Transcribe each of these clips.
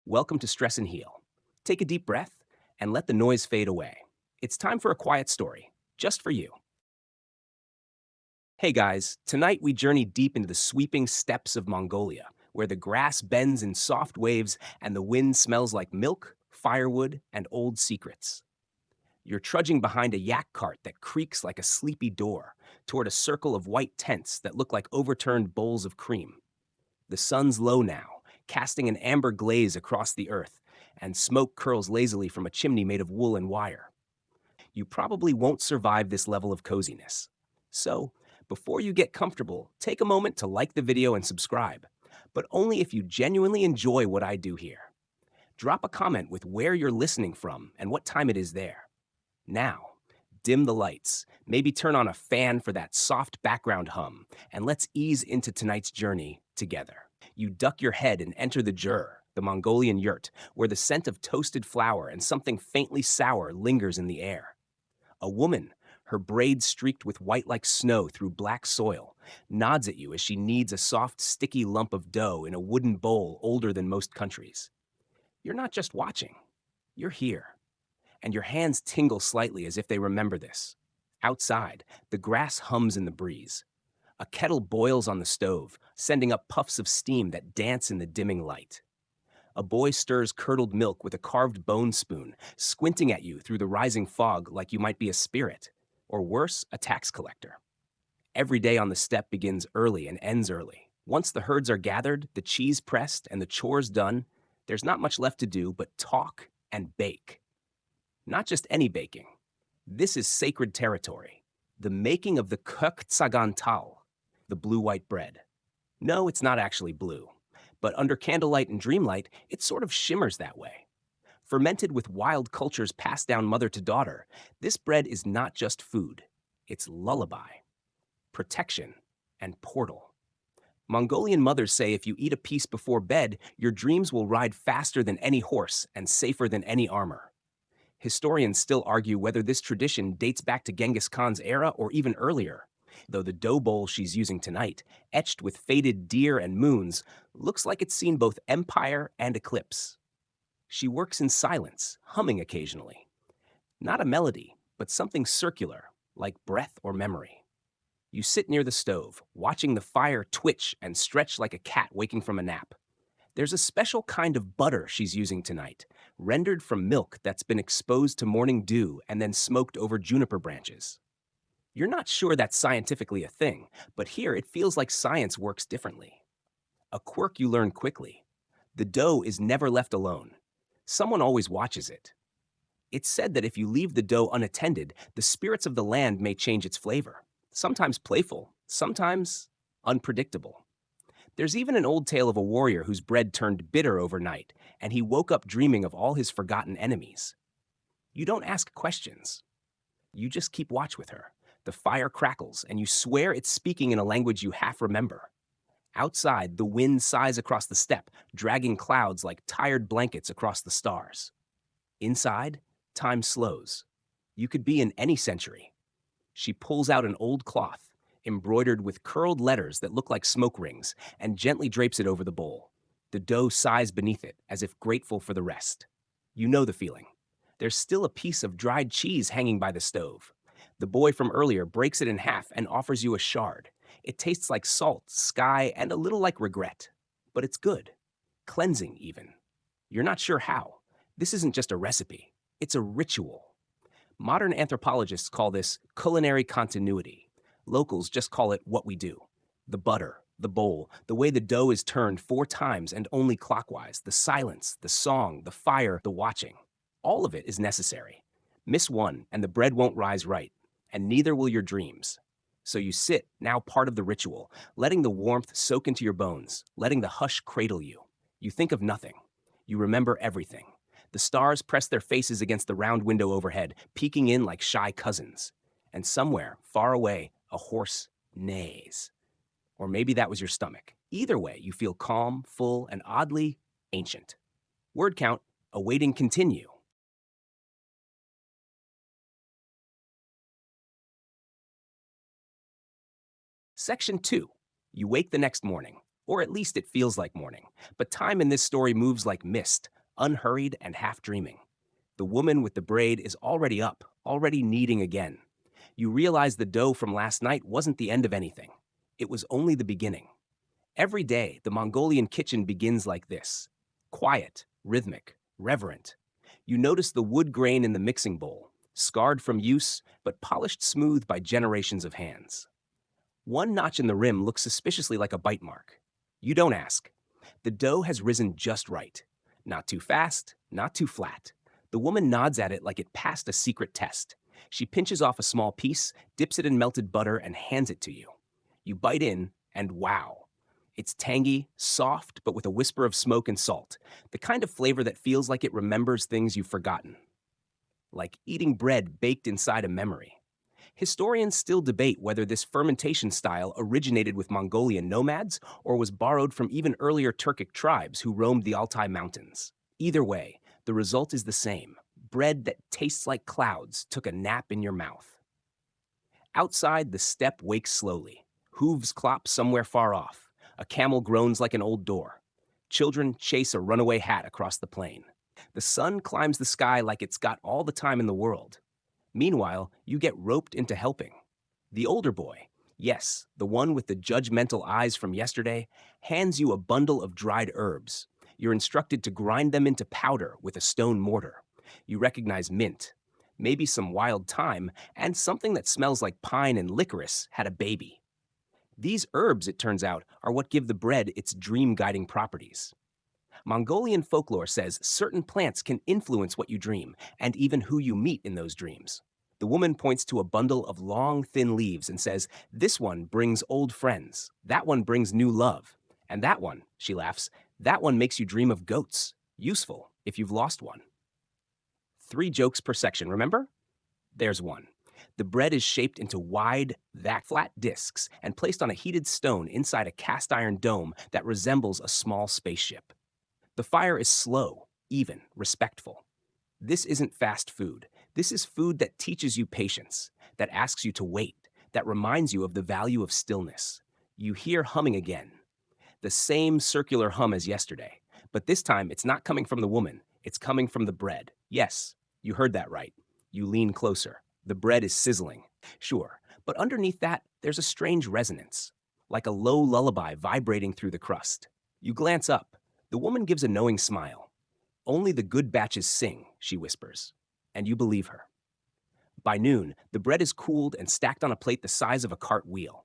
Welcome to Stress and Heal. Take a deep breath and let the noise fade away. It's time for a quiet story, just for you. Hey guys, tonight we journey deep into the sweeping steppes of Mongolia, where the grass bends in soft waves and the wind smells like milk, firewood, and old secrets. You're trudging behind a yak cart that creaks like a sleepy door toward a circle of white tents that look like overturned bowls of cream. The sun's low now, casting an amber glaze across the earth, and smoke curls lazily from a chimney made of wool and wire. You probably won't survive this level of coziness. So, before you get comfortable, take a moment to like the video and subscribe, but only if you genuinely enjoy what I do here. Drop a comment with where you're listening from and what time it is there. Now, dim the lights, maybe turn on a fan for that soft background hum, and let's ease into tonight's journey together. You duck your head and enter the jur, the Mongolian yurt, where the scent of toasted flour and something faintly sour lingers in the air. A woman, her braids streaked with white like snow through black soil, nods at you as she kneads a soft, sticky lump of dough in a wooden bowl older than most countries. You're not just watching, you're here, and your hands tingle slightly as if they remember this. Outside, the grass hums in the breeze. A kettle boils on the stove, sending up puffs of steam that dance in the dimming light. A boy stirs curdled milk with a carved bone spoon, squinting at you through the rising fog like you might be a spirit, or worse, a tax collector. Every day on the steppe begins early and ends early. Once the herds are gathered, the cheese pressed, and the chores done, there's not much left to do but talk and bake. Not just any baking. This is sacred territory. The making of the kök tsagan tal, the blue-white bread. No, it's not actually blue, but under candlelight and dreamlight, it sort of shimmers that way. Fermented with wild cultures passed down mother to daughter, this bread is not just food. It's lullaby, protection, and portal. Mongolian mothers say if you eat a piece before bed, your dreams will ride faster than any horse and safer than any armor. Historians still argue whether this tradition dates back to Genghis Khan's era or even earlier, though the dough bowl she's using tonight, etched with faded deer and moons, looks like it's seen both empire and eclipse. She works in silence, humming occasionally. Not a melody, but something circular, like breath or memory. You sit near the stove, watching the fire twitch and stretch like a cat waking from a nap. There's a special kind of butter she's using tonight, rendered from milk that's been exposed to morning dew and then smoked over juniper branches. You're not sure that's scientifically a thing, but here it feels like science works differently. A quirk you learn quickly. The dough is never left alone. Someone always watches it. It's said that if you leave the dough unattended, the spirits of the land may change its flavor. Sometimes playful, sometimes unpredictable. There's even an old tale of a warrior whose bread turned bitter overnight, and he woke up dreaming of all his forgotten enemies. You don't ask questions. You just keep watch with her. The fire crackles, and you swear it's speaking in a language you half remember. Outside, the wind sighs across the steppe, dragging clouds like tired blankets across the stars. Inside, time slows. You could be in any century. She pulls out an old cloth, embroidered with curled letters that look like smoke rings, and gently drapes it over the bowl. The dough sighs beneath it, as if grateful for the rest. You know the feeling. There's still a piece of dried cheese hanging by the stove. The boy from earlier breaks it in half and offers you a shard. It tastes like salt, sky, and a little like regret. But it's good. Cleansing, even. You're not sure how. This isn't just a recipe. It's a ritual. Modern anthropologists call this culinary continuity. Locals just call it what we do. The butter, the bowl, the way the dough is turned 4 times and only clockwise, the silence, the song, the fire, the watching. All of it is necessary. Miss one, and the bread won't rise right, and neither will your dreams. So you sit, now part of the ritual, letting the warmth soak into your bones, letting the hush cradle you. You think of nothing. You remember everything. The stars press their faces against the round window overhead, peeking in like shy cousins. And somewhere, far away, a horse neighs. Or maybe that was your stomach. Either way, you feel calm, full, and oddly ancient. Word count, awaiting continue. Section 2. You wake the next morning. Or at least it feels like morning. But time in this story moves like mist, unhurried and half dreaming. The woman with the braid is already up, already kneading again. You realize the dough from last night wasn't the end of anything. It was only the beginning. Every day, the Mongolian kitchen begins like this: quiet, rhythmic, reverent. You notice the wood grain in the mixing bowl, scarred from use, but polished smooth by generations of hands. One notch in the rim looks suspiciously like a bite mark. You don't ask. The dough has risen just right. Not too fast, not too flat. The woman nods at it like it passed a secret test. She pinches off a small piece, dips it in melted butter, and hands it to you. You bite in, and wow. It's tangy, soft, but with a whisper of smoke and salt, the kind of flavor that feels like it remembers things you've forgotten. Like eating bread baked inside a memory. Historians still debate whether this fermentation style originated with Mongolian nomads or was borrowed from even earlier Turkic tribes who roamed the Altai Mountains. Either way, the result is the same: bread that tastes like clouds took a nap in your mouth. Outside, the steppe wakes slowly. Hooves clop somewhere far off. A camel groans like an old door. Children chase a runaway hat across the plain. The sun climbs the sky like it's got all the time in the world. Meanwhile, you get roped into helping. The older boy, yes, the one with the judgmental eyes from yesterday, hands you a bundle of dried herbs. You're instructed to grind them into powder with a stone mortar. You recognize mint, maybe some wild thyme, and something that smells like pine and licorice had a baby. These herbs, it turns out, are what give the bread its dream-guiding properties. Mongolian folklore says certain plants can influence what you dream and even who you meet in those dreams. The woman points to a bundle of long, thin leaves and says, "This one brings old friends. That one brings new love. And that one," she laughs, "that one makes you dream of goats. Useful if you've lost one." 3 jokes per section, remember? There's one. The bread is shaped into wide, flat discs and placed on a heated stone inside a cast iron dome that resembles a small spaceship. The fire is slow, even, respectful. This isn't fast food. This is food that teaches you patience, that asks you to wait, that reminds you of the value of stillness. You hear humming again. The same circular hum as yesterday. But this time, it's not coming from the woman. It's coming from the bread. Yes, you heard that right. You lean closer. The bread is sizzling. Sure, but underneath that, there's a strange resonance, like a low lullaby vibrating through the crust. You glance up. The woman gives a knowing smile. "Only the good batches sing," she whispers. And you believe her. By noon, the bread is cooled and stacked on a plate the size of a cart wheel.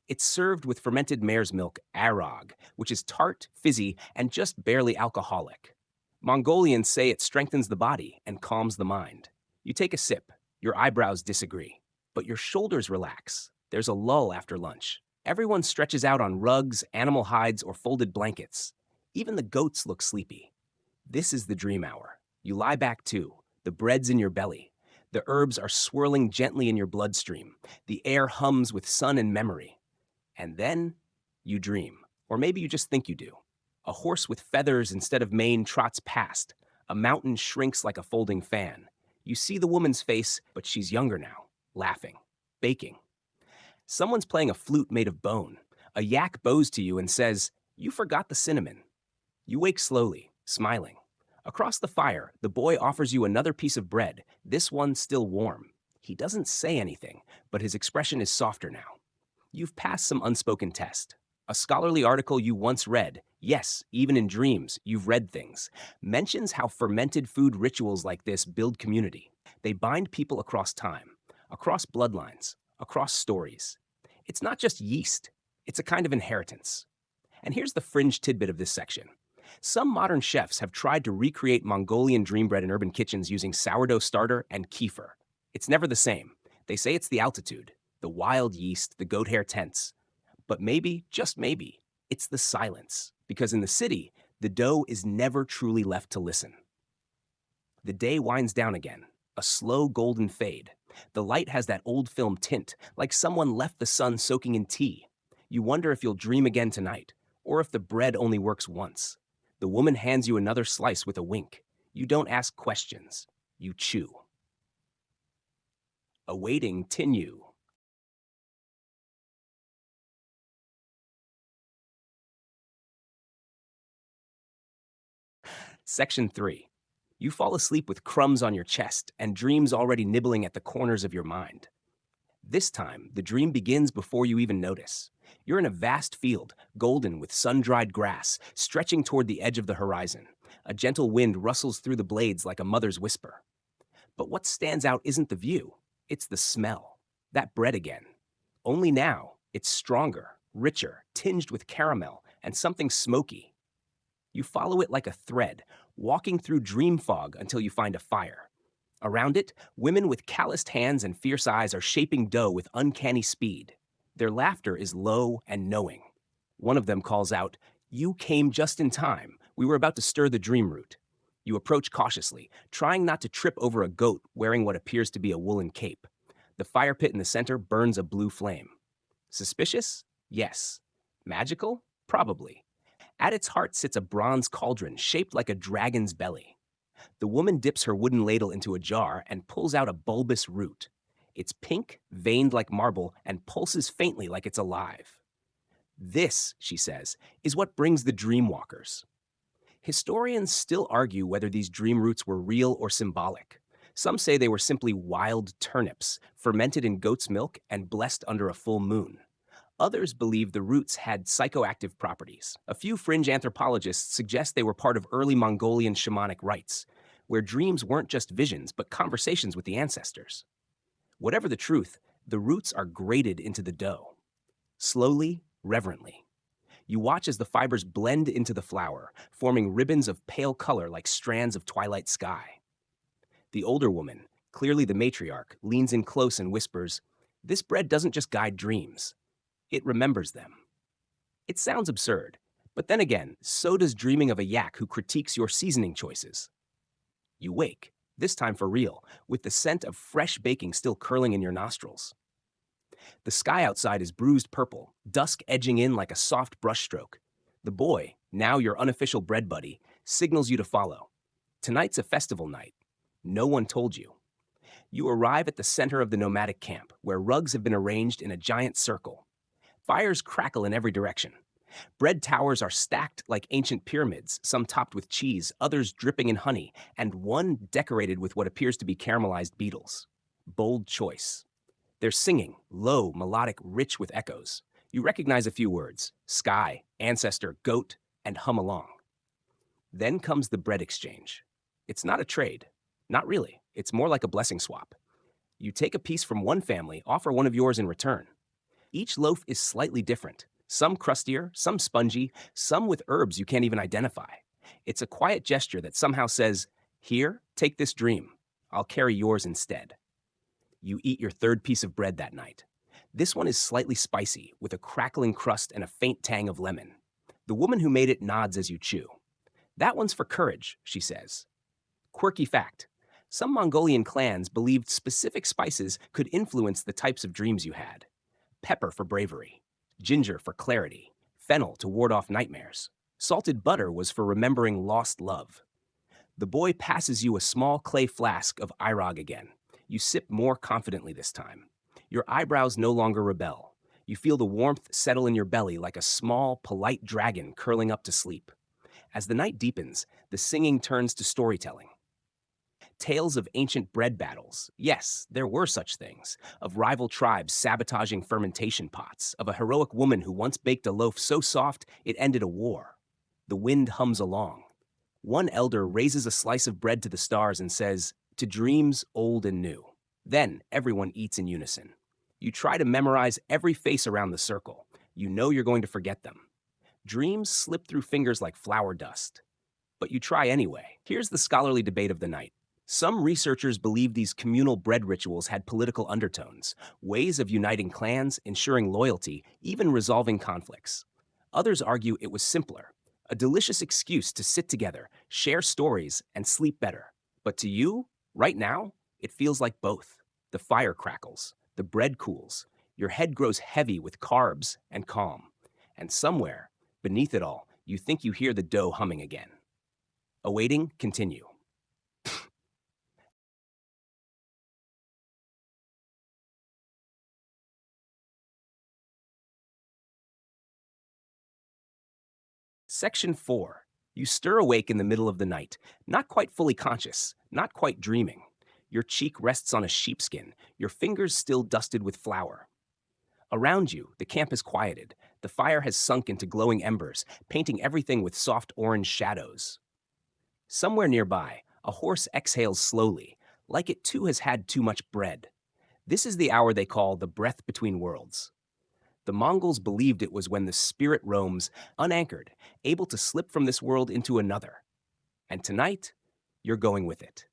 It's served with fermented mare's milk, arog, which is tart, fizzy, and just barely alcoholic. Mongolians say it strengthens the body and calms the mind. You take a sip. Your eyebrows disagree. But your shoulders relax. There's a lull after lunch. Everyone stretches out on rugs, animal hides, or folded blankets. Even the goats look sleepy. This is the dream hour. You lie back too. The bread's in your belly. The herbs are swirling gently in your bloodstream. The air hums with sun and memory. And then you dream. Or maybe you just think you do. A horse with feathers instead of mane trots past. A mountain shrinks like a folding fan. You see the woman's face, but she's younger now, laughing, baking. Someone's playing a flute made of bone. A yak bows to you and says, "You forgot the cinnamon." You wake slowly, smiling. Across the fire, the boy offers you another piece of bread, this one still warm. He doesn't say anything, but his expression is softer now. You've passed some unspoken test. A scholarly article you once read, yes, even in dreams, you've read things, mentions how fermented food rituals like this build community. They bind people across time, across bloodlines, across stories. It's not just yeast, it's a kind of inheritance. And here's the fringe tidbit of this section. Some modern chefs have tried to recreate Mongolian dream bread in urban kitchens using sourdough starter and kefir. It's never the same. They say it's the altitude, the wild yeast, the goat hair tents. But maybe, just maybe, it's the silence. Because in the city, the dough is never truly left to listen. The day winds down again, a slow golden fade. The light has that old film tint, like someone left the sun soaking in tea. You wonder if you'll dream again tonight, or if the bread only works once. The woman hands you another slice with a wink. You don't ask questions. You chew. Awaiting Tinyu. Section 3. You fall asleep with crumbs on your chest and dreams already nibbling at the corners of your mind. This time, the dream begins before you even notice. You're in a vast field, golden with sun-dried grass, stretching toward the edge of the horizon. A gentle wind rustles through the blades like a mother's whisper. But what stands out isn't the view, it's the smell. That bread again. Only now, it's stronger, richer, tinged with caramel, and something smoky. You follow it like a thread, walking through dream fog until you find a fire. Around it, women with calloused hands and fierce eyes are shaping dough with uncanny speed. Their laughter is low and knowing. One of them calls out, "You came just in time. We were about to stir the dream root." You approach cautiously, trying not to trip over a goat wearing what appears to be a woolen cape. The fire pit in the center burns a blue flame. Suspicious? Yes. Magical? Probably. At its heart sits a bronze cauldron shaped like a dragon's belly. The woman dips her wooden ladle into a jar and pulls out a bulbous root. It's pink, veined like marble, and pulses faintly like it's alive. This, she says, is what brings the dreamwalkers. Historians still argue whether these dream roots were real or symbolic. Some say they were simply wild turnips, fermented in goat's milk and blessed under a full moon. Others believe the roots had psychoactive properties. A few fringe anthropologists suggest they were part of early Mongolian shamanic rites, where dreams weren't just visions but conversations with the ancestors. Whatever the truth, the roots are grated into the dough. Slowly, reverently. You watch as the fibers blend into the flour, forming ribbons of pale color like strands of twilight sky. The older woman, clearly the matriarch, leans in close and whispers, "This bread doesn't just guide dreams. It remembers them." It sounds absurd, but then again, so does dreaming of a yak who critiques your seasoning choices. You wake, this time for real, with the scent of fresh baking still curling in your nostrils. The sky outside is bruised purple, dusk edging in like a soft brushstroke. The boy, now your unofficial bread buddy, signals you to follow. Tonight's a festival night. No one told you. You arrive at the center of the nomadic camp, where rugs have been arranged in a giant circle. Fires crackle in every direction. Bread towers are stacked like ancient pyramids, some topped with cheese, others dripping in honey, and one decorated with what appears to be caramelized beetles. Bold choice. They're singing, low, melodic, rich with echoes. You recognize a few words: sky, ancestor, goat, and hum along. Then comes the bread exchange. It's not a trade. Not really. It's more like a blessing swap. You take a piece from one family, offer one of yours in return. Each loaf is slightly different. Some crustier, some spongy, some with herbs you can't even identify. It's a quiet gesture that somehow says, "Here, take this dream. I'll carry yours instead." You eat your third piece of bread that night. This one is slightly spicy, with a crackling crust and a faint tang of lemon. The woman who made it nods as you chew. "That one's for courage," she says. Quirky fact: some Mongolian clans believed specific spices could influence the types of dreams you had. Pepper for bravery, ginger for clarity, fennel to ward off nightmares. Salted butter was for remembering lost love. The boy passes you a small clay flask of Irog again. You sip more confidently this time. Your eyebrows no longer rebel. You feel the warmth settle in your belly like a small, polite dragon curling up to sleep. As the night deepens, the singing turns to storytelling. Tales of ancient bread battles. Yes, there were such things. Of rival tribes sabotaging fermentation pots. Of a heroic woman who once baked a loaf so soft it ended a war. The wind hums along. One elder raises a slice of bread to the stars and says, "To dreams old and new." Then everyone eats in unison. You try to memorize every face around the circle. You know you're going to forget them. Dreams slip through fingers like flour dust. But you try anyway. Here's the scholarly debate of the night. Some researchers believe these communal bread rituals had political undertones, ways of uniting clans, ensuring loyalty, even resolving conflicts. Others argue it was simpler, a delicious excuse to sit together, share stories, and sleep better. But to you, right now, it feels like both. The fire crackles, the bread cools, your head grows heavy with carbs and calm. And somewhere, beneath it all, you think you hear the dough humming again. Awaiting, continue. Section 4. You stir awake in the middle of the night, not quite fully conscious, not quite dreaming. Your cheek rests on a sheepskin, your fingers still dusted with flour. Around you, the camp has quieted. The fire has sunk into glowing embers, painting everything with soft orange shadows. Somewhere nearby, a horse exhales slowly, like it too has had too much bread. This is the hour they call the breath between worlds. The Mongols believed it was when the spirit roams, unanchored, able to slip from this world into another. And tonight, you're going with it.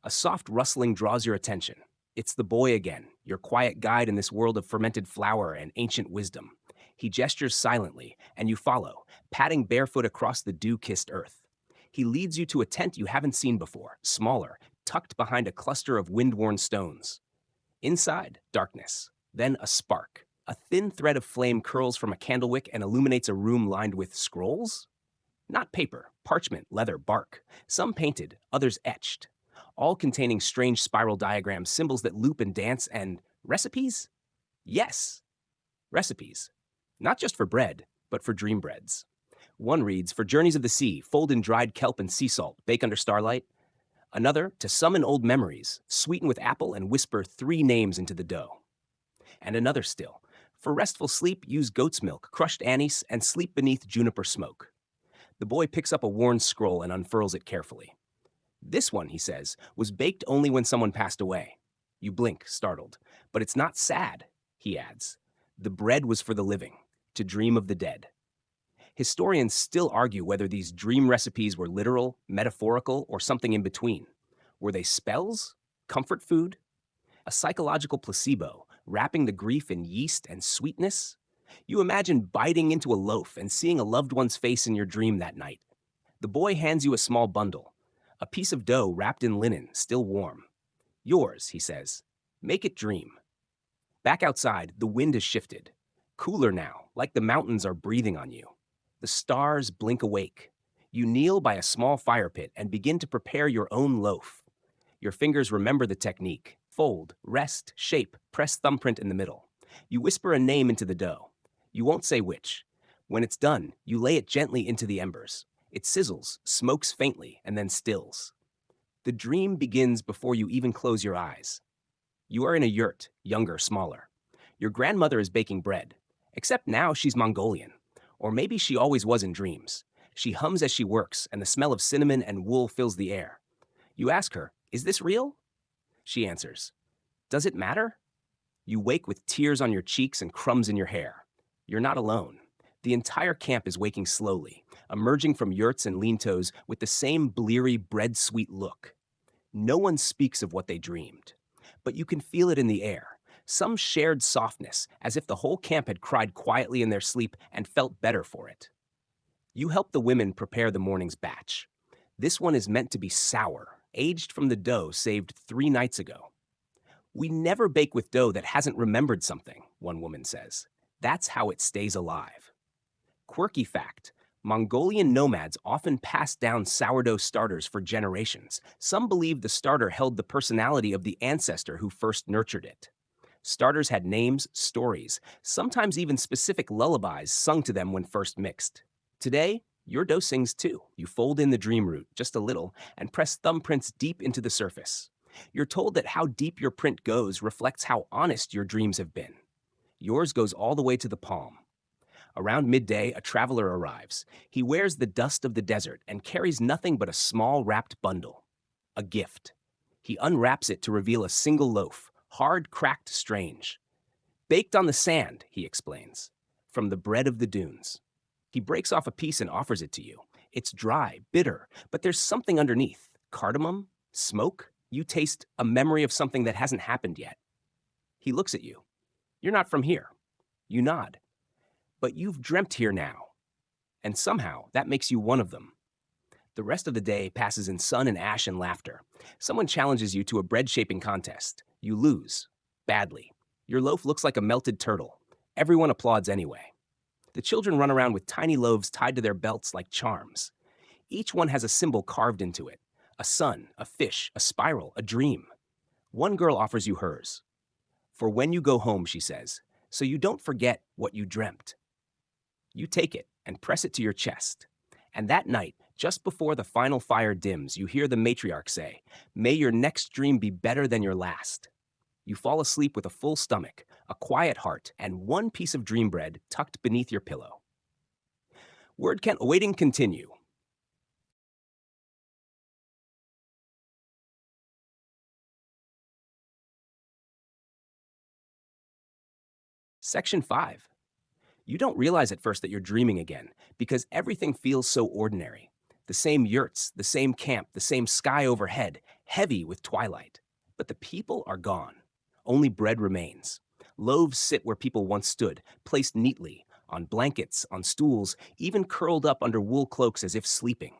A soft rustling draws your attention. It's the boy again, your quiet guide in this world of fermented flour and ancient wisdom. He gestures silently, and you follow, padding barefoot across the dew-kissed earth. He leads you to a tent you haven't seen before, smaller, tucked behind a cluster of wind-worn stones. Inside, darkness, then a spark. A thin thread of flame curls from a candlewick and illuminates a room lined with scrolls? Not paper, parchment, leather, bark. Some painted, others etched. All containing strange spiral diagrams, symbols that loop and dance, and recipes? Yes, recipes. Not just for bread, but for dream breads. One reads, for journeys of the sea, fold in dried kelp and sea salt, bake under starlight. Another, to summon old memories, sweeten with apple and whisper 3 names into the dough. And another still, for restful sleep, use goat's milk, crushed anise, and sleep beneath juniper smoke. The boy picks up a worn scroll and unfurls it carefully. This one, he says, was baked only when someone passed away. You blink, startled. But it's not sad, he adds. The bread was for the living, to dream of the dead. Historians still argue whether these dream recipes were literal, metaphorical, or something in between. Were they spells? Comfort food? A psychological placebo, wrapping the grief in yeast and sweetness? You imagine biting into a loaf and seeing a loved one's face in your dream that night. The boy hands you a small bundle, a piece of dough wrapped in linen, still warm. Yours, he says. Make it dream. Back outside, the wind has shifted. Cooler now, like the mountains are breathing on you. The stars blink awake. You kneel by a small fire pit and begin to prepare your own loaf. Your fingers remember the technique. Fold, rest, shape, press thumbprint in the middle. You whisper a name into the dough. You won't say which. When it's done, you lay it gently into the embers. It sizzles, smokes faintly, and then stills. The dream begins before you even close your eyes. You are in a yurt, younger, smaller. Your grandmother is baking bread, except now she's Mongolian. Or maybe she always was in dreams. She hums as she works, and the smell of cinnamon and wool fills the air. You ask her, is this real? She answers, does it matter? You wake with tears on your cheeks and crumbs in your hair. You're not alone. The entire camp is waking slowly, emerging from yurts and lean-tos with the same bleary, bread-sweet look. No one speaks of what they dreamed, but you can feel it in the air, some shared softness, as if the whole camp had cried quietly in their sleep and felt better for it. You help the women prepare the morning's batch. This one is meant to be sour, aged from the dough saved 3 nights ago. We never bake with dough that hasn't remembered something, one woman says. That's how it stays alive. Quirky fact, Mongolian nomads often passed down sourdough starters for generations. Some believe the starter held the personality of the ancestor who first nurtured it. Starters had names, stories, sometimes even specific lullabies sung to them when first mixed. Today, your dough sings too. You fold in the dream root, just a little, and press thumbprints deep into the surface. You're told that how deep your print goes reflects how honest your dreams have been. Yours goes all the way to the palm. Around midday, a traveler arrives. He wears the dust of the desert and carries nothing but a small wrapped bundle. A gift. He unwraps it to reveal a single loaf, hard, cracked, strange. Baked on the sand, he explains, from the bread of the dunes. He breaks off a piece and offers it to you. It's dry, bitter, but there's something underneath. Cardamom? Smoke? You taste a memory of something that hasn't happened yet. He looks at you. You're not from here. You nod. But you've dreamt here now. And somehow, that makes you one of them. The rest of the day passes in sun and ash and laughter. Someone challenges you to a bread-shaping contest. You lose. Badly. Your loaf looks like a melted turtle. Everyone applauds anyway. The children run around with tiny loaves tied to their belts like charms. Each one has a symbol carved into it. A sun, a fish, a spiral, a dream. One girl offers you hers. For when you go home, she says, so you don't forget what you dreamt. You take it and press it to your chest. And that night, Just before the final fire dims, you hear the matriarch say, "May your next dream be better than your last." You fall asleep with a full stomach, a quiet heart, and one piece of dream bread tucked beneath your pillow. Word count awaiting continue. Section 5. You don't realize at first that you're dreaming again because everything feels so ordinary. The same yurts, the same camp, the same sky overhead, heavy with twilight. But the people are gone. Only bread remains. Loaves sit where people once stood, placed neatly, on blankets, on stools, even curled up under wool cloaks as if sleeping.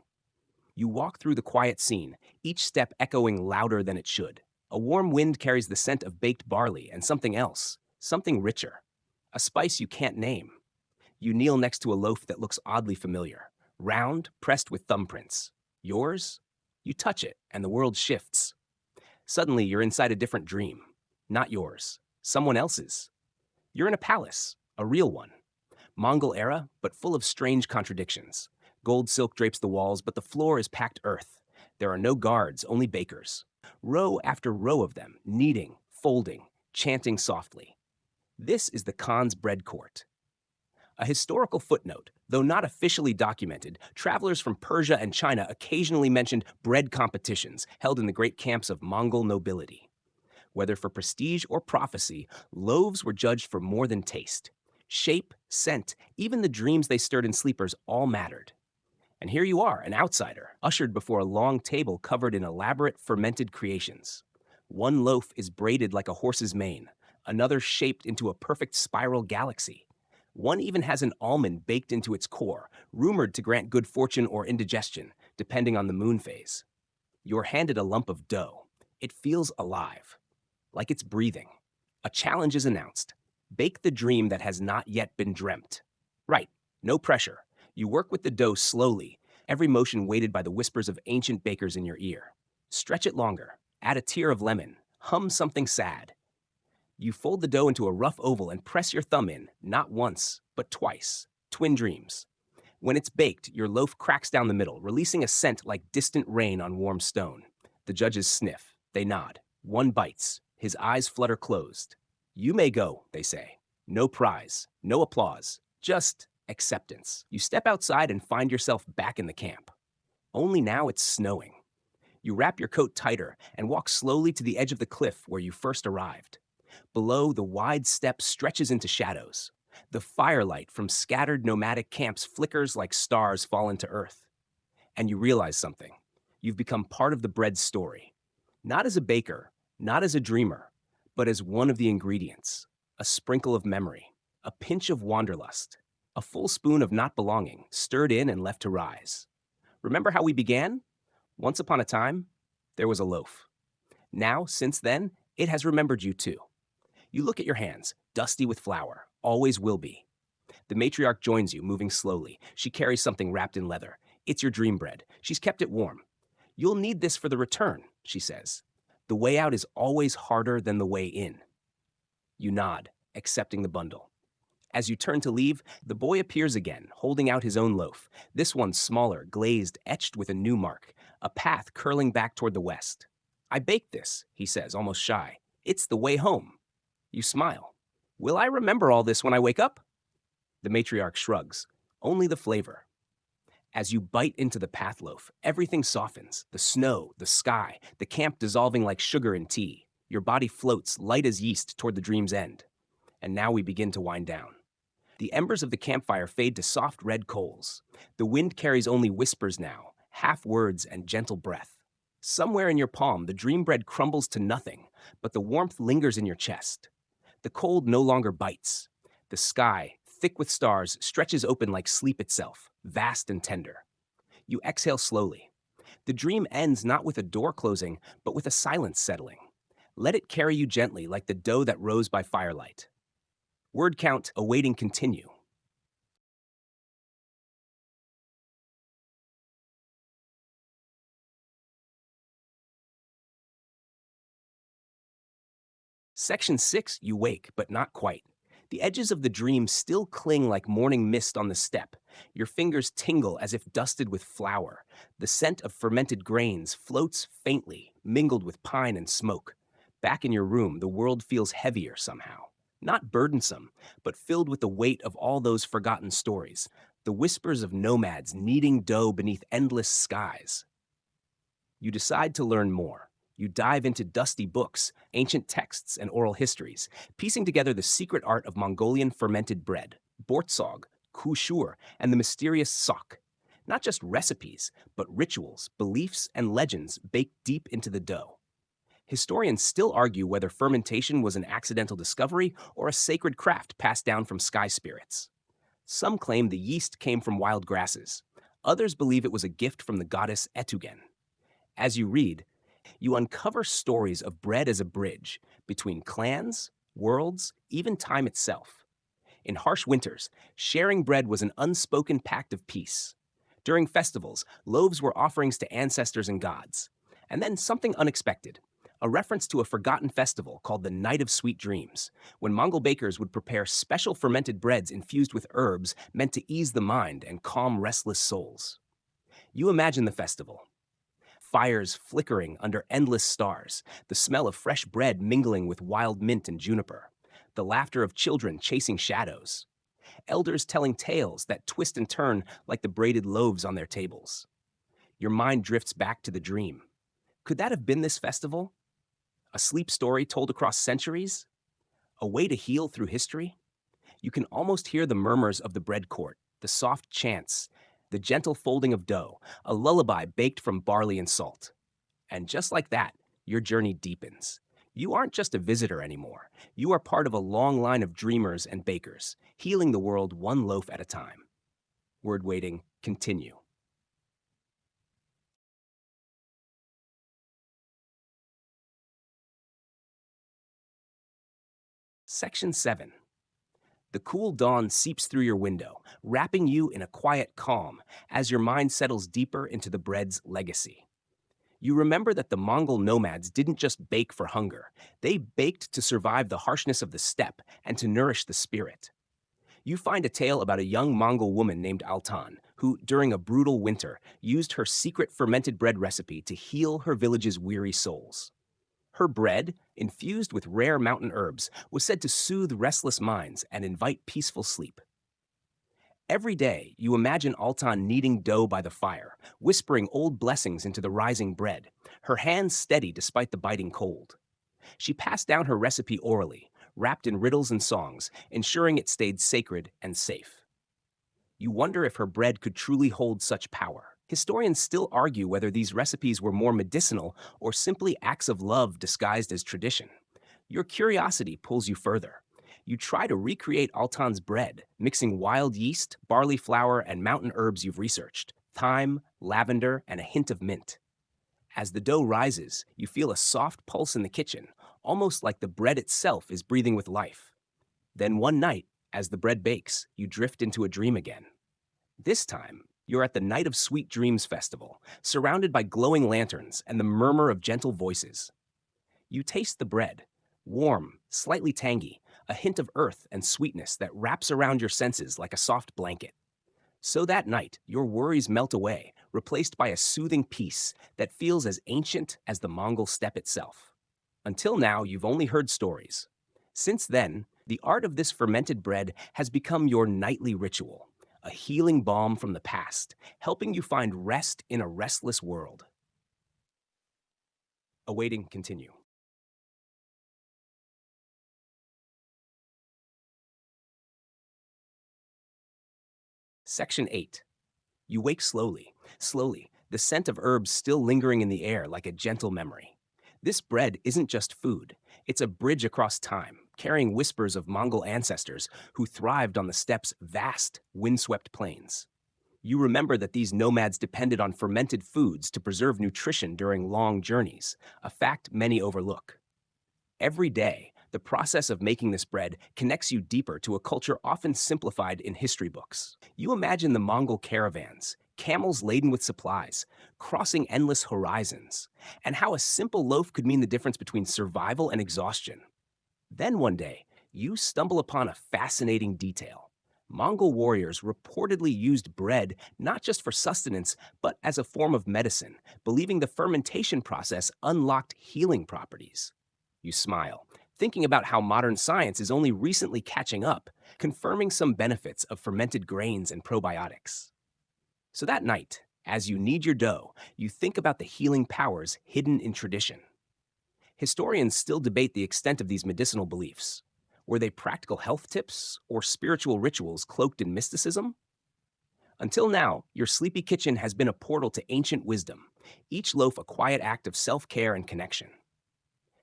You walk through the quiet scene, each step echoing louder than it should. A warm wind carries the scent of baked barley and something else, something richer. A spice you can't name. You kneel next to a loaf that looks oddly familiar, round, pressed with thumbprints. Yours? You touch it, and the world shifts. Suddenly, you're inside a different dream. Not yours, someone else's. You're in a palace, a real one. Mongol era, but full of strange contradictions. Gold silk drapes the walls, but the floor is packed earth. There are no guards, only bakers. Row after row of them, kneading, folding, chanting softly. This is the Khan's bread court. A historical footnote, though not officially documented, travelers from Persia and China occasionally mentioned bread competitions held in the great camps of Mongol nobility. Whether for prestige or prophecy, loaves were judged for more than taste. Shape, scent, even the dreams they stirred in sleepers all mattered. And here you are, an outsider, ushered before a long table covered in elaborate fermented creations. One loaf is braided like a horse's mane, another shaped into a perfect spiral galaxy. One even has an almond baked into its core, rumored to grant good fortune or indigestion, depending on the moon phase. You're handed a lump of dough. It feels alive, like it's breathing. A challenge is announced. Bake the dream that has not yet been dreamt. Right, no pressure. You work with the dough slowly, every motion weighted by the whispers of ancient bakers in your ear. Stretch it longer, add a tear of lemon, hum something sad. You fold the dough into a rough oval and press your thumb in, not once, but twice. Twin dreams. When it's baked, your loaf cracks down the middle, releasing a scent like distant rain on warm stone. The judges sniff. They nod. One bites. His eyes flutter closed. You may go, they say. No prize, no applause, just acceptance. You step outside and find yourself back in the camp. Only now it's snowing. You wrap your coat tighter and walk slowly to the edge of the cliff where you first arrived. Below, the wide steppe stretches into shadows. The firelight from scattered nomadic camps flickers like stars fallen to earth. And you realize something. You've become part of the bread story. Not as a baker, not as a dreamer, but as one of the ingredients. A sprinkle of memory, a pinch of wanderlust, a full spoon of not belonging, stirred in and left to rise. Remember how we began? Once upon a time, there was a loaf. Now, since then, it has remembered you too. You look at your hands, dusty with flour, always will be. The matriarch joins you, moving slowly. She carries something wrapped in leather. It's your dream bread. She's kept it warm. You'll need this for the return, she says. The way out is always harder than the way in. You nod, accepting the bundle. As you turn to leave, the boy appears again, holding out his own loaf. This one smaller, glazed, etched with a new mark, a path curling back toward the west. I baked this, he says, almost shy. It's the way home. You smile. Will I remember all this when I wake up? The matriarch shrugs. Only the flavor. As you bite into the path loaf, everything softens. The snow, the sky, the camp dissolving like sugar in tea. Your body floats, light as yeast, toward the dream's end. And now we begin to wind down. The embers of the campfire fade to soft red coals. The wind carries only whispers now, half words and gentle breath. Somewhere in your palm, the dream bread crumbles to nothing, but the warmth lingers in your chest. The cold no longer bites. The sky, thick with stars, stretches open like sleep itself, vast and tender. You exhale slowly. The dream ends not with a door closing, but with a silence settling. Let it carry you gently like the dough that rose by firelight. Word count awaiting continue. Section 6, you wake, but not quite. The edges of the dream still cling like morning mist on the steppe. Your fingers tingle as if dusted with flour. The scent of fermented grains floats faintly, mingled with pine and smoke. Back in your room, the world feels heavier somehow. Not burdensome, but filled with the weight of all those forgotten stories, the whispers of nomads kneading dough beneath endless skies. You decide to learn more. You dive into dusty books, ancient texts, and oral histories, piecing together the secret art of Mongolian fermented bread, bortsog, kushur, and the mysterious sok. Not just recipes, but rituals, beliefs, and legends baked deep into the dough. Historians still argue whether fermentation was an accidental discovery or a sacred craft passed down from sky spirits. Some claim the yeast came from wild grasses. Others believe it was a gift from the goddess Etugen. As you read, you uncover stories of bread as a bridge between clans, worlds, even time itself. In harsh winters, sharing bread was an unspoken pact of peace. During festivals, loaves were offerings to ancestors and gods. And then something unexpected, a reference to a forgotten festival called the Night of Sweet Dreams, when Mongol bakers would prepare special fermented breads infused with herbs meant to ease the mind and calm restless souls. You imagine the festival. Fires flickering under endless stars, the smell of fresh bread mingling with wild mint and juniper, the laughter of children chasing shadows, elders telling tales that twist and turn like the braided loaves on their tables. Your mind drifts back to the dream. Could that have been this festival? A sleep story told across centuries? A way to heal through history? You can almost hear the murmurs of the bread court, the soft chants, the gentle folding of dough, a lullaby baked from barley and salt. And just like that, your journey deepens. You aren't just a visitor anymore. You are part of a long line of dreamers and bakers, healing the world one loaf at a time. Word waiting, continue. Section 7. The cool dawn seeps through your window, wrapping you in a quiet calm as your mind settles deeper into the bread's legacy. You remember that the Mongol nomads didn't just bake for hunger. They baked to survive the harshness of the steppe and to nourish the spirit. You find a tale about a young Mongol woman named Altan, who, during a brutal winter, used her secret fermented bread recipe to heal her village's weary souls. Her bread, infused with rare mountain herbs, was said to soothe restless minds and invite peaceful sleep. Every day, you imagine Altan kneading dough by the fire, whispering old blessings into the rising bread, her hands steady despite the biting cold. She passed down her recipe orally, wrapped in riddles and songs, ensuring it stayed sacred and safe. You wonder if her bread could truly hold such power. Historians still argue whether these recipes were more medicinal or simply acts of love disguised as tradition. Your curiosity pulls you further. You try to recreate Altan's bread, mixing wild yeast, barley flour, and mountain herbs you've researched, thyme, lavender, and a hint of mint. As the dough rises, you feel a soft pulse in the kitchen, almost like the bread itself is breathing with life. Then one night, as the bread bakes, you drift into a dream again. This time, you're at the Night of Sweet Dreams festival, surrounded by glowing lanterns and the murmur of gentle voices. You taste the bread, warm, slightly tangy, a hint of earth and sweetness that wraps around your senses like a soft blanket. So that night, your worries melt away, replaced by a soothing peace that feels as ancient as the Mongol steppe itself. Until now, you've only heard stories. Since then, the art of this fermented bread has become your nightly ritual, a healing balm from the past, helping you find rest in a restless world. Awaiting continue. Section 8. You wake slowly, the scent of herbs still lingering in the air like a gentle memory. This bread isn't just food, it's a bridge across time, carrying whispers of Mongol ancestors who thrived on the steppe's vast, windswept plains. You remember that these nomads depended on fermented foods to preserve nutrition during long journeys, a fact many overlook. Every day, the process of making this bread connects you deeper to a culture often simplified in history books. You imagine the Mongol caravans, camels laden with supplies, crossing endless horizons, and how a simple loaf could mean the difference between survival and exhaustion. Then one day, you stumble upon a fascinating detail. Mongol warriors reportedly used bread not just for sustenance, but as a form of medicine, believing the fermentation process unlocked healing properties. You smile, thinking about how modern science is only recently catching up, confirming some benefits of fermented grains and probiotics. So that night, as you knead your dough, you think about the healing powers hidden in tradition. Historians still debate the extent of these medicinal beliefs. Were they practical health tips or spiritual rituals cloaked in mysticism? Until now, your sleepy kitchen has been a portal to ancient wisdom, each loaf a quiet act of self care and connection.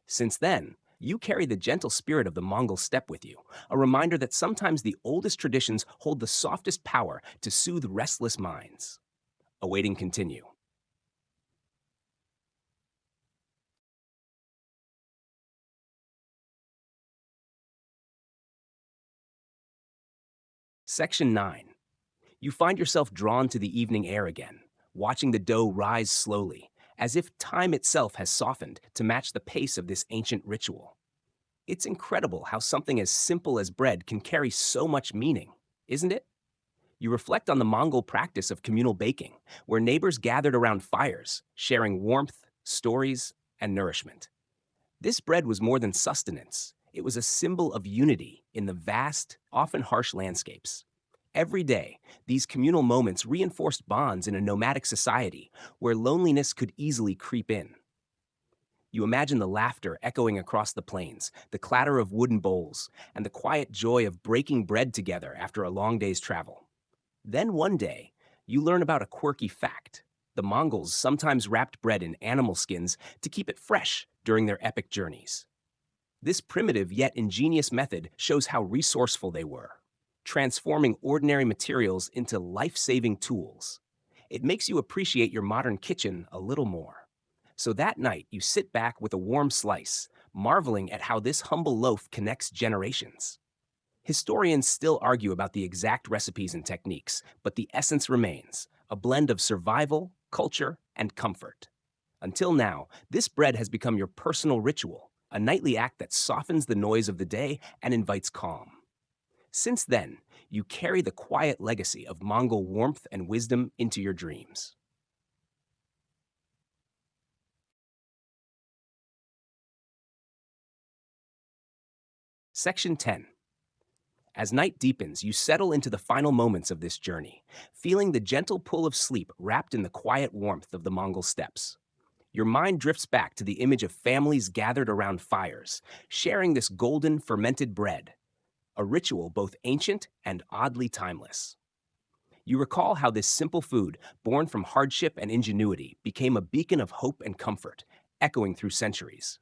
Since then, you carry the gentle spirit of the Mongol steppe with you, a reminder that sometimes the oldest traditions hold the softest power to soothe restless minds. Awaiting continue. Section 9. You find yourself drawn to the evening air again, watching the dough rise slowly, as if time itself has softened to match the pace of this ancient ritual. It's incredible how something as simple as bread can carry so much meaning, isn't it? You reflect on the Mongol practice of communal baking, where neighbors gathered around fires, sharing warmth, stories, and nourishment. This bread was more than sustenance. It was a symbol of unity in the vast, often harsh landscapes. Every day, these communal moments reinforced bonds in a nomadic society where loneliness could easily creep in. You imagine the laughter echoing across the plains, the clatter of wooden bowls, and the quiet joy of breaking bread together after a long day's travel. Then one day, you learn about a quirky fact. The Mongols sometimes wrapped bread in animal skins to keep it fresh during their epic journeys. This primitive yet ingenious method shows how resourceful they were, transforming ordinary materials into life-saving tools. It makes you appreciate your modern kitchen a little more. So that night, you sit back with a warm slice, marveling at how this humble loaf connects generations. Historians still argue about the exact recipes and techniques, but the essence remains a blend of survival, culture, and comfort. Until now, this bread has become your personal ritual, a nightly act that softens the noise of the day and invites calm. Since then, you carry the quiet legacy of Mongol warmth and wisdom into your dreams. Section 10. As night deepens, you settle into the final moments of this journey, feeling the gentle pull of sleep wrapped in the quiet warmth of the Mongol steppes. Your mind drifts back to the image of families gathered around fires, sharing this golden fermented bread, a ritual both ancient and oddly timeless. You recall how this simple food, born from hardship and ingenuity, became a beacon of hope and comfort, echoing through centuries.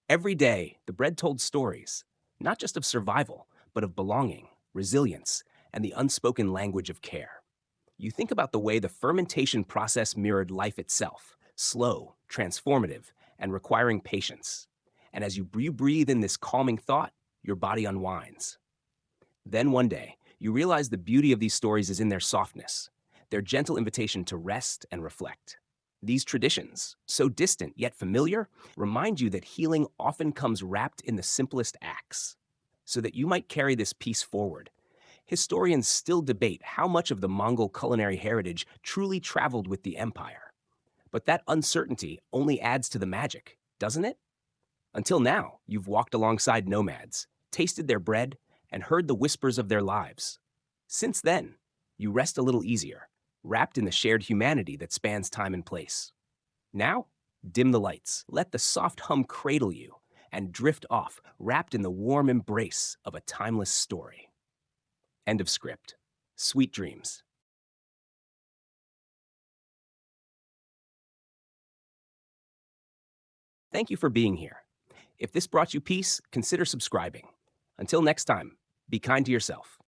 Every day, the bread told stories, not just of survival, but of belonging, resilience, and the unspoken language of care. You think about the way the fermentation process mirrored life itself, slow, transformative, and requiring patience. And as you breathe in this calming thought, your body unwinds. Then one day, you realize the beauty of these stories is in their softness, their gentle invitation to rest and reflect. These traditions, so distant yet familiar, remind you that healing often comes wrapped in the simplest acts. So that you might carry this piece forward, historians still debate how much of the Mongol culinary heritage truly traveled with the empire. But that uncertainty only adds to the magic, doesn't it? Until now, you've walked alongside nomads, tasted their bread, and heard the whispers of their lives. Since then, you rest a little easier, wrapped in the shared humanity that spans time and place. Now, dim the lights, let the soft hum cradle you, and drift off, wrapped in the warm embrace of a timeless story. End of script. Sweet dreams. Thank you for being here. If this brought you peace, consider subscribing. Until next time, be kind to yourself.